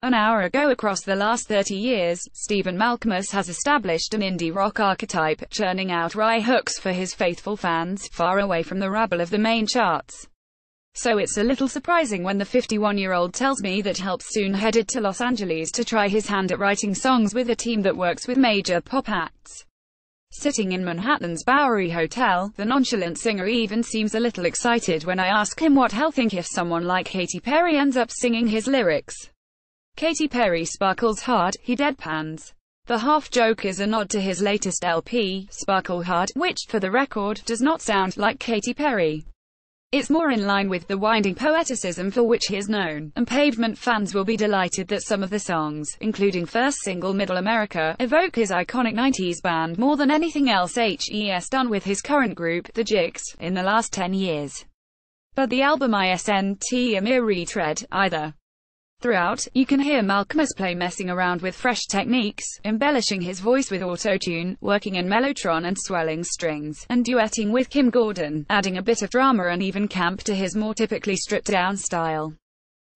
An hour ago. Across the last 30 years, Stephen Malkmus has established an indie rock archetype, churning out wry hooks for his faithful fans, far away from the rabble of the main charts. So it's a little surprising when the 51-year-old tells me that he'll soon headed to Los Angeles to try his hand at writing songs with a team that works with major pop acts. Sitting in Manhattan's Bowery Hotel, the nonchalant singer even seems a little excited when I ask him what he'll think if someone like Katy Perry ends up singing his lyrics. Katy Perry sparkles hard, he deadpans. The half-joke is a nod to his latest LP, Sparkle Hard, which, for the record, does not sound like Katy Perry. It's more in line with the winding poeticism for which he is known, and Pavement fans will be delighted that some of the songs, including first single Middle America, evoke his iconic 90s band more than anything else he's done with his current group, the Jigs, in the last 10 years. But the album isn't a mere retread, either. Throughout, you can hear Malkmus play messing around with fresh techniques, embellishing his voice with auto-tune, working in mellotron and swelling strings, and duetting with Kim Gordon, adding a bit of drama and even camp to his more typically stripped-down style.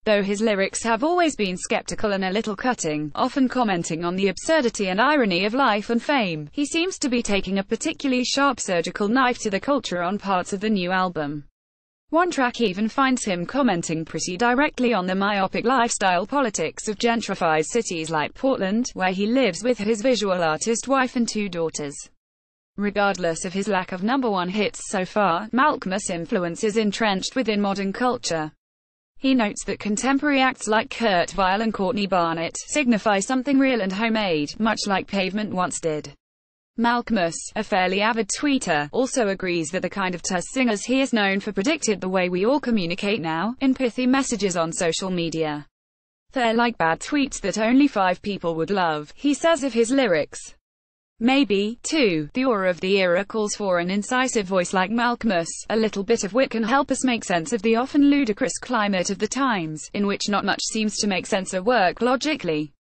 Though his lyrics have always been skeptical and a little cutting, often commenting on the absurdity and irony of life and fame, he seems to be taking a particularly sharp surgical knife to the culture on parts of the new album. One track even finds him commenting pretty directly on the myopic lifestyle politics of gentrified cities like Portland, where he lives with his visual artist wife and 2 daughters. Regardless of his lack of #1 hits so far, Malkmus' influence is entrenched within modern culture. He notes that contemporary acts like Kurt Vile and Courtney Barnett signify something real and homemade, much like Pavement once did. Malkmus, a fairly avid tweeter, also agrees that the kind of terse singers he is known for predicted the way we all communicate now, in pithy messages on social media. They're like bad tweets that only 5 people would love, he says of his lyrics. Maybe, too, the aura of the era calls for an incisive voice like Malkmus. A little bit of wit can help us make sense of the often ludicrous climate of the times, in which not much seems to make sense or work logically.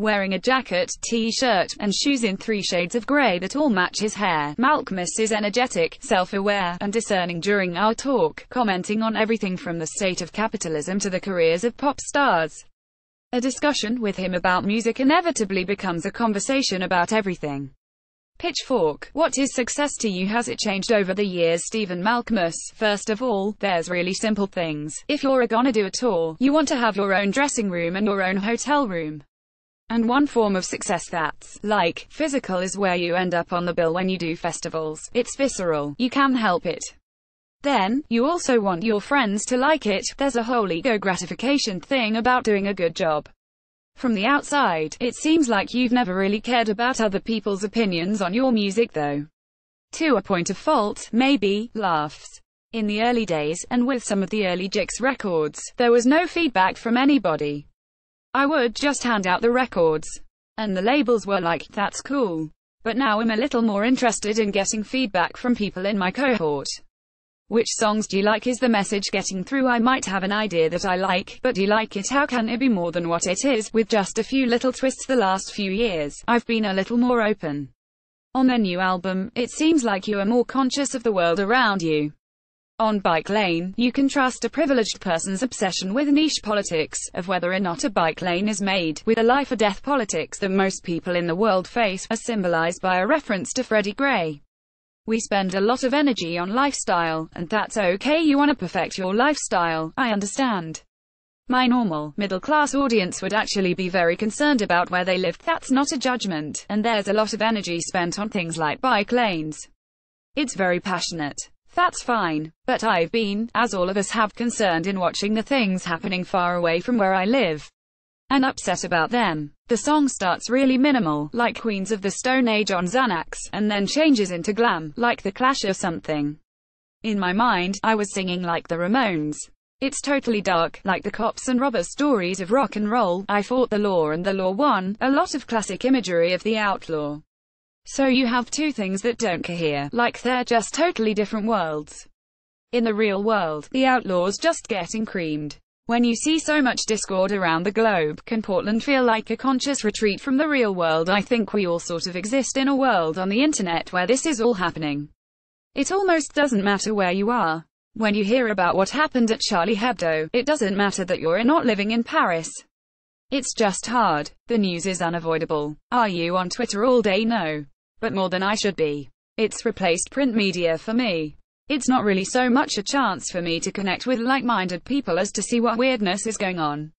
Wearing a jacket, t-shirt, and shoes in 3 shades of grey that all match his hair, Malkmus is energetic, self-aware, and discerning during our talk, commenting on everything from the state of capitalism to the careers of pop stars. A discussion with him about music inevitably becomes a conversation about everything. Pitchfork: what is success to you? Has it changed over the years? Stephen Malkmus: first of all, there's really simple things. If you're gonna do a tour, you want to have your own dressing room and your own hotel room. And one form of success that's, like, physical is where you end up on the bill when you do festivals. It's visceral, you can't help it. Then, you also want your friends to like it. There's a whole ego gratification thing about doing a good job. From the outside, it seems like you've never really cared about other people's opinions on your music though. To a point of fault, maybe, laughs. In the early days, and with some of the early Jigs records, there was no feedback from anybody. I would just hand out the records. And the labels were like, that's cool. But now I'm a little more interested in getting feedback from people in my cohort. Which songs do you like? Is the message getting through? I might have an idea that I like, but do you like it? How can it be more than what it is? With just a few little twists the last few years, I've been a little more open. On their new album, it seems like you are more conscious of the world around you. On Bike Lane, you can trust a privileged person's obsession with niche politics, of whether or not a bike lane is made, with the life-or-death politics that most people in the world face, as symbolized by a reference to Freddie Gray. We spend a lot of energy on lifestyle, and that's okay. You want to perfect your lifestyle, I understand. My normal, middle-class audience would actually be very concerned about where they live. That's not a judgment, and there's a lot of energy spent on things like bike lanes. It's very passionate. That's fine, but I've been, as all of us have, concerned in watching the things happening far away from where I live, and upset about them. The song starts really minimal, like Queens of the Stone Age on Xanax, and then changes into glam, like The Clash or something. In my mind, I was singing like the Ramones. It's totally dark, like the cops and robbers stories of rock and roll. I fought the law and the law won, a lot of classic imagery of the outlaw. So you have 2 things that don't cohere, like they're just totally different worlds. In the real world, the outlaw's just getting creamed. When you see so much discord around the globe, can Portland feel like a conscious retreat from the real world? I think we all sort of exist in a world on the internet where this is all happening. It almost doesn't matter where you are. When you hear about what happened at Charlie Hebdo, it doesn't matter that you're not living in Paris. It's just hard. The news is unavoidable. Are you on Twitter all day? No. But more than I should be. It's replaced print media for me. It's not really so much a chance for me to connect with like-minded people as to see what weirdness is going on.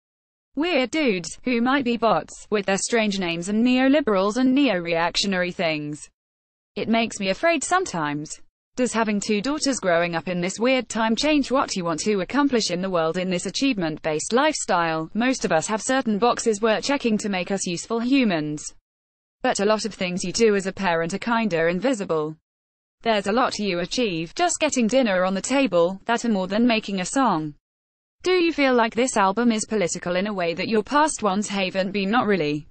Weird dudes, who might be bots, with their strange names and neoliberals and neo-reactionary things. It makes me afraid sometimes. Does having 2 daughters growing up in this weird time change what you want to accomplish in the world in this achievement-based lifestyle? Most of us have certain boxes we're checking to make us useful humans. But a lot of things you do as a parent are kinda invisible. There's a lot you achieve, just getting dinner on the table, that are more than making a song. Do you feel like this album is political in a way that your past ones haven't been? Not really.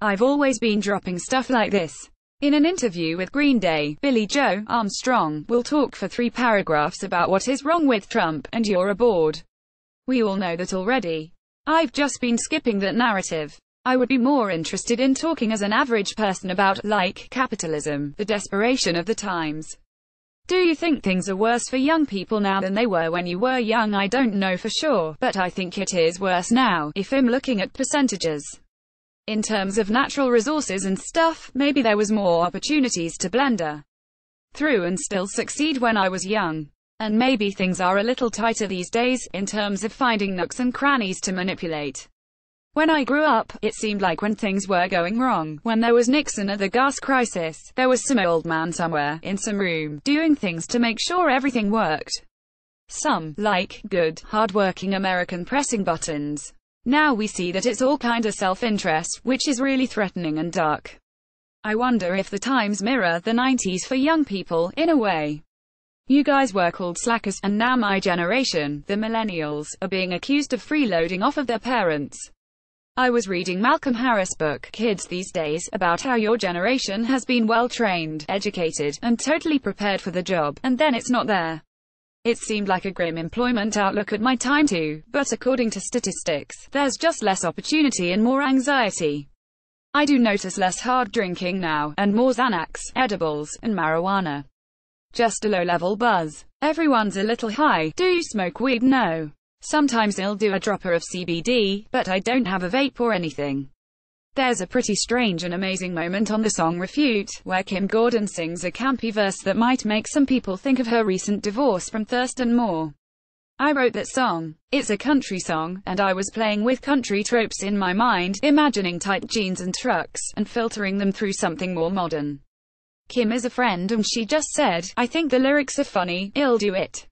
I've always been dropping stuff like this. In an interview with Green Day, Billy Joe Armstrong will talk for 3 paragraphs about what is wrong with Trump, and you're aboard. We all know that already. I've just been skipping that narrative. I would be more interested in talking as an average person about, like, capitalism, the desperation of the times. Do you think things are worse for young people now than they were when you were young? I don't know for sure, but I think it is worse now, if I'm looking at percentages. In terms of natural resources and stuff, maybe there was more opportunities to blunder through and still succeed when I was young. And maybe things are a little tighter these days, in terms of finding nooks and crannies to manipulate. When I grew up, it seemed like when things were going wrong, when there was Nixon or the gas crisis, there was some old man somewhere, in some room, doing things to make sure everything worked. Some, like, good, hard-working American pressing buttons. Now we see that it's all kinda self-interest, which is really threatening and dark. I wonder if the times mirror the 90s for young people, in a way. You guys were called slackers, and now my generation, the millennials, are being accused of freeloading off of their parents. I was reading Malcolm Harris' book, Kids These Days, about how your generation has been well-trained, educated, and totally prepared for the job, and then it's not there. It seemed like a grim employment outlook at my time too, but according to statistics, there's just less opportunity and more anxiety. I do notice less hard drinking now, and more Xanax, edibles, and marijuana. Just a low-level buzz. Everyone's a little high. Do you smoke weed? No. Sometimes I'll do a dropper of CBD, but I don't have a vape or anything. There's a pretty strange and amazing moment on the song Refute, where Kim Gordon sings a campy verse that might make some people think of her recent divorce from Thurston Moore. I wrote that song. It's a country song, and I was playing with country tropes in my mind, imagining tight jeans and trucks, and filtering them through something more modern. Kim is a friend and she just said, "I think the lyrics are funny, I'll do it."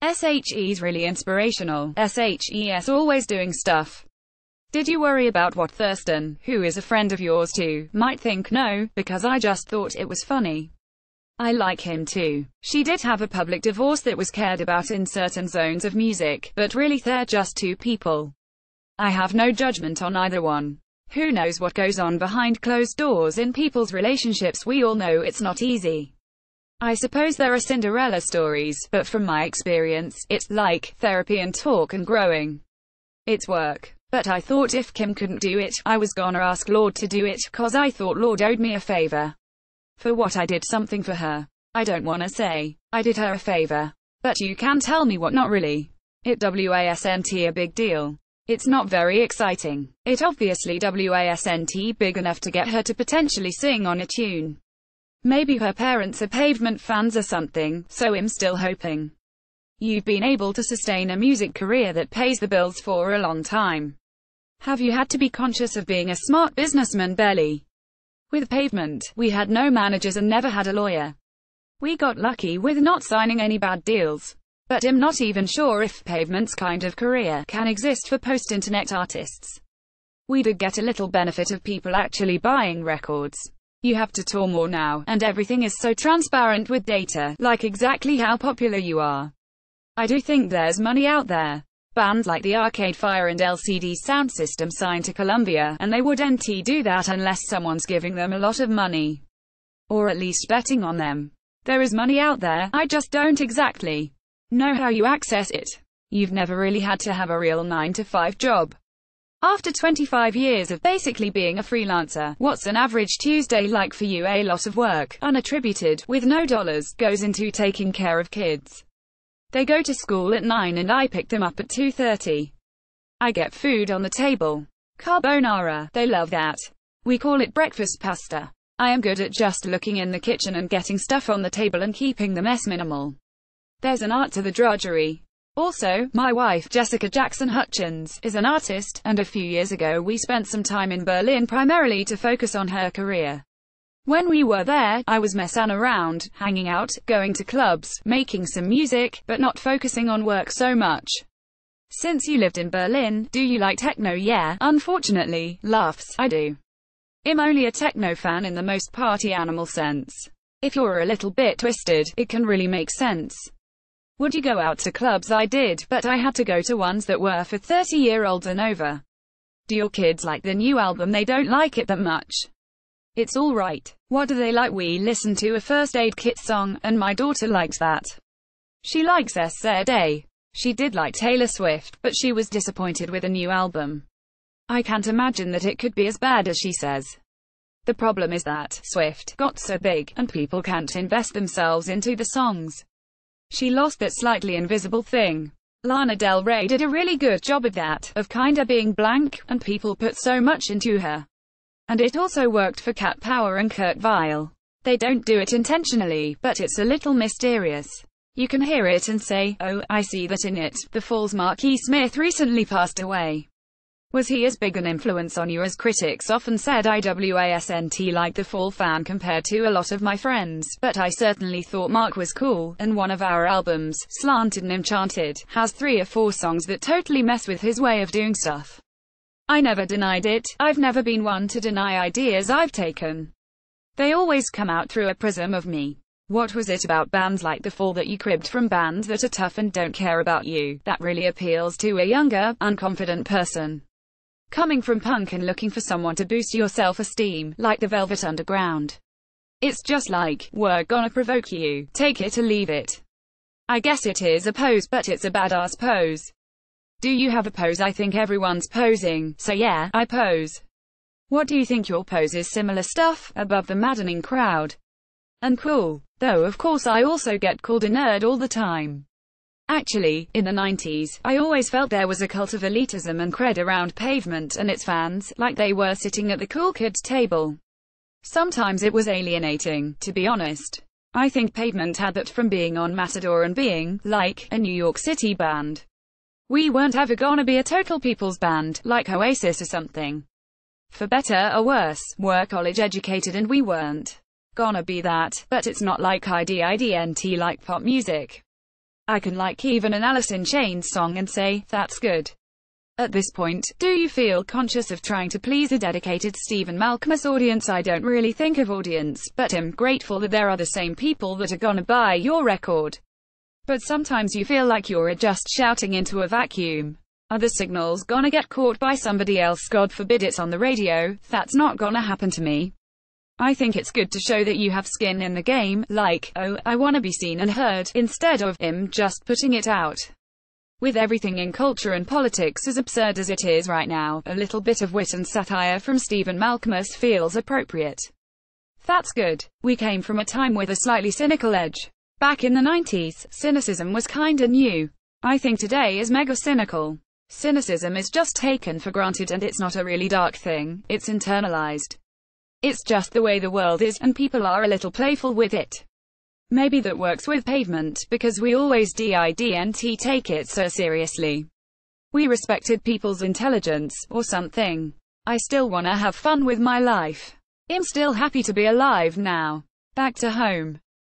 SHE's really inspirational. SHE's always doing stuff. Did you worry about what Thurston, who is a friend of yours too, might think? No, because I just thought it was funny. I like him too. She did have a public divorce that was cared about in certain zones of music, but really they're just 2 people. I have no judgment on either one. Who knows what goes on behind closed doors in people's relationships? We all know it's not easy. I suppose there are Cinderella stories, but from my experience, it's like therapy and talk and growing. It's work. But I thought if Kim couldn't do it, I was gonna ask Lord to do it, cause I thought Lord owed me a favor. For what I did something for her. I don't wanna say I did her a favor. But you can tell me what. Not really. It wasn't a big deal. It's not very exciting. It obviously wasn't big enough to get her to potentially sing on a tune. Maybe her parents are Pavement fans or something, so I'm still hoping. You've been able to sustain a music career that pays the bills for a long time. Have you had to be conscious of being a smart businessman? Barely. With Pavement, we had no managers and never had a lawyer. We got lucky with not signing any bad deals. But I'm not even sure if Pavement's kind of career can exist for post-internet artists. We did get a little benefit of people actually buying records. You have to tour more now, and everything is so transparent with data, like exactly how popular you are. I do think there's money out there. Bands like the Arcade Fire and LCD Sound System signed to Columbia, and they wouldn't do that unless someone's giving them a lot of money. Or at least betting on them. There is money out there, I just don't exactly know how you access it. You've never really had to have a real 9-to-5 job. After 25 years of basically being a freelancer, what's an average Tuesday like for you? A lot of work, unattributed, with no dollars, goes into taking care of kids. They go to school at 9 and I pick them up at 2:30. I get food on the table. Carbonara. They love that. We call it breakfast pasta. I am good at just looking in the kitchen and getting stuff on the table and keeping the mess minimal. There's an art to the drudgery. Also, my wife, Jessica Jackson Hutchins, is an artist, and a few years ago we spent some time in Berlin primarily to focus on her career. When we were there, I was messing around, hanging out, going to clubs, making some music, but not focusing on work so much. Since you lived in Berlin, do you like techno? Yeah, unfortunately, laughs, I do. I'm only a techno fan in the most party animal sense. If you're a little bit twisted, it can really make sense. Would you go out to clubs? I did, but I had to go to ones that were for 30-year-olds and over. Do your kids like the new album? They don't like it that much. It's alright. What do they like? We listened to a First Aid Kit song, and my daughter likes that. She likes S.A. She did like Taylor Swift, but she was disappointed with the new album. I can't imagine that it could be as bad as she says. The problem is that Swift got so big, and people can't invest themselves into the songs. She lost that slightly invisible thing. Lana Del Rey did a really good job of that, of kinda being blank, and people put so much into her. And it also worked for Cat Power and Kurt Vile. They don't do it intentionally, but it's a little mysterious. You can hear it and say, oh, I see that in it. The Fall's Marquis Smith recently passed away. Was he as big an influence on you as critics often said? I wasn't like the Fall fan compared to a lot of my friends, but I certainly thought Mark was cool, and one of our albums, Slanted and Enchanted, has 3 or 4 songs that totally mess with his way of doing stuff. I never denied it. I've never been one to deny ideas I've taken. They always come out through a prism of me. What was it about bands like The Fall that you cribbed from bands that are tough and don't care about you, that really appeals to a younger, unconfident person? Coming from punk and looking for someone to boost your self-esteem, like the Velvet Underground. It's just like, we're gonna provoke you, take it or leave it. I guess it is a pose, but it's a badass pose. Do you have a pose? I think everyone's posing, so yeah, I pose. What do you think your pose is? Similar stuff, above the maddening crowd. And cool. Though of course I also get called a nerd all the time. Actually, in the 90s, I always felt there was a cult of elitism and cred around Pavement and its fans, like they were sitting at the cool kids table. Sometimes it was alienating, to be honest. I think Pavement had that from being on Matador and being, like, a New York City band. We weren't ever gonna be a total people's band, like Oasis or something. For better or worse, we're college educated and we weren't gonna be that, but it's not like I didn't like pop music. I can like even an Alice in Chains song and say, that's good. At this point, do you feel conscious of trying to please a dedicated Stephen Malkmus audience? I don't really think of audience, but I'm grateful that there are the same people that are gonna buy your record. But sometimes you feel like you're just shouting into a vacuum. Are the signals gonna get caught by somebody else? God forbid it's on the radio, that's not gonna happen to me. I think it's good to show that you have skin in the game, like, oh, I wanna be seen and heard, instead of, just putting it out. With everything in culture and politics as absurd as it is right now, a little bit of wit and satire from Stephen Malkmus feels appropriate. That's good. We came from a time with a slightly cynical edge. Back in the 90s, cynicism was kinda new. I think today is mega cynical. Cynicism is just taken for granted and it's not a really dark thing, it's internalized. It's just the way the world is, and people are a little playful with it. Maybe that works with Pavement, because we always didn't take it so seriously. We respected people's intelligence, or something. I still wanna have fun with my life. I'm still happy to be alive now. Back to home.